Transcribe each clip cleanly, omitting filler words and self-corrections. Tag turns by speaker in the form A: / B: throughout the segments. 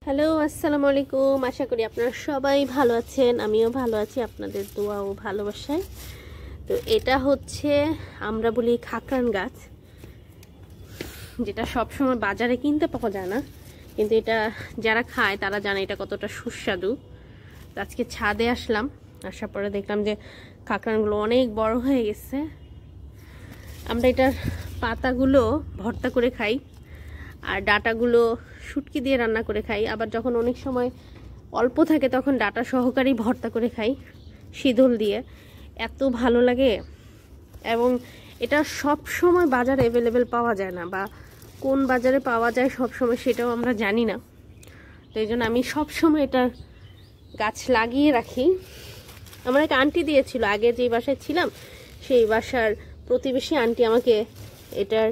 A: Hello, আসসালামু আলাইকুম। আশা করি আপনারা সবাই ভালো আছেন, আমিও ভালো আছি আপনাদের দোয়া ও ভালোবাসায়। তো এটা হচ্ছে আমরা বলি খাকরান গাছ, যেটা সবসময় বাজারে কিনতে পাওয়া যায় না, কিন্তু এটা যারা খায় তারা জানে এটা কতটা সুস্বাদু। তো আজকে ছাদে আসলাম, আসার পরে দেখলাম যে খাকরানগুলো অনেক বড় হয়ে গেছে। আমরা এটার পাতাগুলো ভর্তা করে খাই, আর ডাটাগুলো শুটকি দিয়ে রান্না করে খাই। আবার যখন অনেক সময় অল্প থাকে তখন ডাটা সহকারেই ভর্তা করে খাই শীতল দিয়ে, এত ভালো লাগে। এবং এটা সব সময় বাজারে অ্যাভেলেবেল পাওয়া যায় না, বা কোন বাজারে পাওয়া যায় সব সময় সেটাও আমরা জানি না। তো এই জন্য আমি সবসময় এটার গাছ লাগিয়ে রাখি। আমার এক আন্টি দিয়েছিল, আগে যে বাসায় ছিলাম সেই বাসার প্রতিবেশী আন্টি আমাকে এটার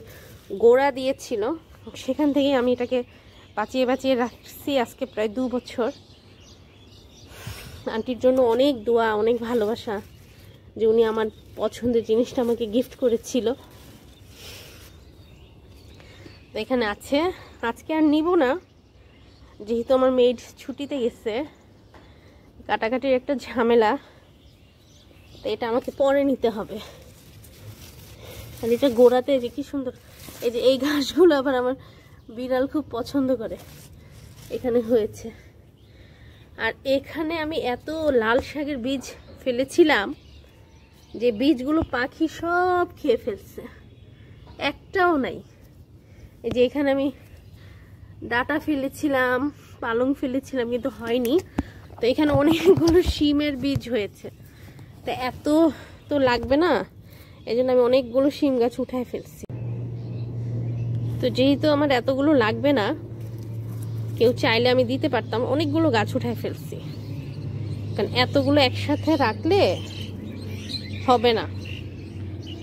A: গোড়া দিয়েছিল, সেখান থেকে আমি এটাকে বাঁচিয়ে বাঁচিয়ে রাখছি আজকে প্রায় 2 বছর। আন্টির জন্য অনেক দোয়া, অনেক ভালোবাসা যে উনি আমার পছন্দের জিনিসটা আমাকে গিফট করেছিল। এখানে আছে, আজকে আর নিব না যেহেতু আমার মেয়ের ছুটিতে গেছে, কাটাকাটির একটা ঝামেলা, তো এটা আমাকে পরে নিতে হবে। আর এটা গোড়াতে যে কি সুন্দর, এই যে এই ঘাসগুলো আবার আমার বিড়াল খুব পছন্দ করে, এখানে হয়েছে। আর এখানে আমি এত লাল শাকের বীজ ফেলেছিলাম যে বীজগুলো পাখি সব খেয়ে ফেলছে, একটাও নাই। এই যে এখানে আমি ডাটা ফেলেছিলাম, পালং ফেলেছিলাম, কিন্তু হয়নি। তো এখানে অনেকগুলো শিমের বীজ হয়েছে, তো এত তো লাগবে না, এই জন্য আমি অনেকগুলো শিম গাছ উঠায় ফেলছি। তো যেহেতু আমার এতগুলো লাগবে না, কেউ চাইলে আমি দিতে পারতাম, অনেকগুলো গাছ উঠায় ফেলছি, কারণ এতগুলো একসাথে রাখলে হবে না।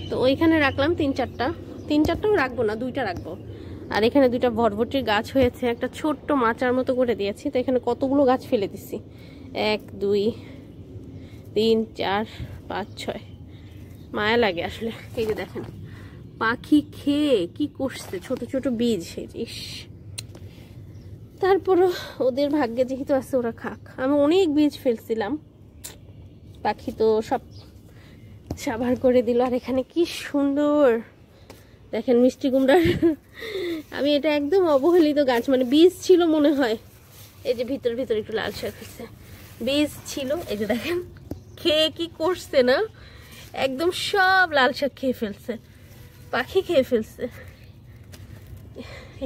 A: তো ওইখানে রাখলাম 3-4টাও রাখবো না, 2টা রাখবো। আর এখানে 2টা বরবটির গাছ হয়েছে, একটা ছোট্ট মাচার মতো করে দিয়েছি। তো এখানে কতগুলো গাছ ফেলে দিছি, 1 2 3 4 5 6, মায়া লাগে আসলে। এই যে দেখেন পাখি খেয়ে কি করছে, ছোট ছোট বীজ। ইস, তারপরও ওদের ভাগ্যে যেহেতু আছে ওরা খাক। আমি অনেক বীজ ফেলছিলাম, পাখি তো সব সাবার করে দিল। আর এখানে কি সুন্দর দেখেন মিষ্টি কুমড়ার আমি এটা একদম অবহেলিত গাছ, মানে বীজ ছিল মনে হয়। এই যে ভিতর ভিতর একটু লাল শাক হচ্ছে, বীজ ছিল। এই যে দেখেন খেয়ে কি করছে না, একদম সব লাল শাক খেয়ে ফেলছে, পাখি খেয়ে ফেলছে।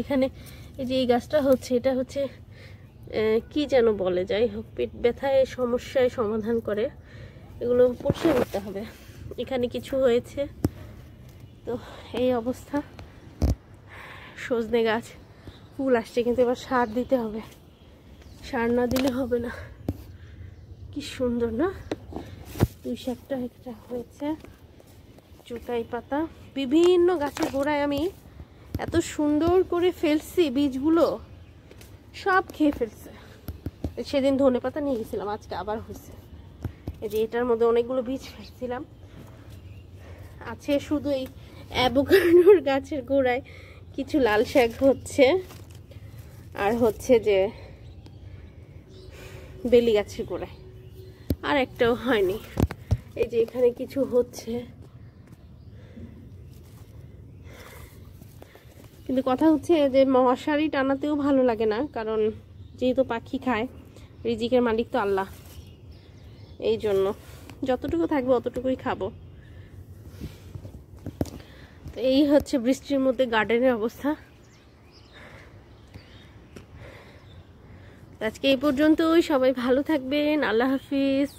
A: এখানে এই যে এই গাছটা হচ্ছে, এটা হচ্ছে কি যেন বলে, যাই হোক পেট ব্যথায় সমস্যায় সমাধান করে, এগুলো পরিষ্কার করতে হবে। এখানে কিছু হয়েছে, তো এই অবস্থা। সজনে গাছ ফুল আসছে, কিন্তু এবার সার দিতে হবে, সার না দিলে হবে না। কি সুন্দর না, 2 শাকটা একটা হয়েছে। চুটাই পাতা বিভিন্ন গাছের গোড়ায় আমি এত সুন্দর করে ফেলছি, বীজগুলো সব খেয়ে ফেলছে। সেদিন ধনে পাতা নিয়ে গেছিলাম, আজকে আবার হয়েছে। এই যে এটার মধ্যে অনেকগুলো বীজ ফেলছিলাম, আছে শুধু এই অ্যাভোকাডোর গাছের গোড়ায় কিছু লাল শাক হচ্ছে, আর হচ্ছে যে বেলি গাছের গোড়ায়, আর একটাও হয়নি। এই যে এখানে কিছু হচ্ছে, কিন্তু কথা হচ্ছে যে মশারি টানাতেও ভালো লাগে না, কারণ যেহেতু পাখি খায়, রিজিকের মালিক তো আল্লাহ, এই জন্য যতটুকু থাকবে অতটুকুই খাবো। তো এই হচ্ছে বৃষ্টির মধ্যে গার্ডেনের অবস্থা। আজকে এই পর্যন্তই, সবাই ভালো থাকবেন, আল্লাহ হাফিজ।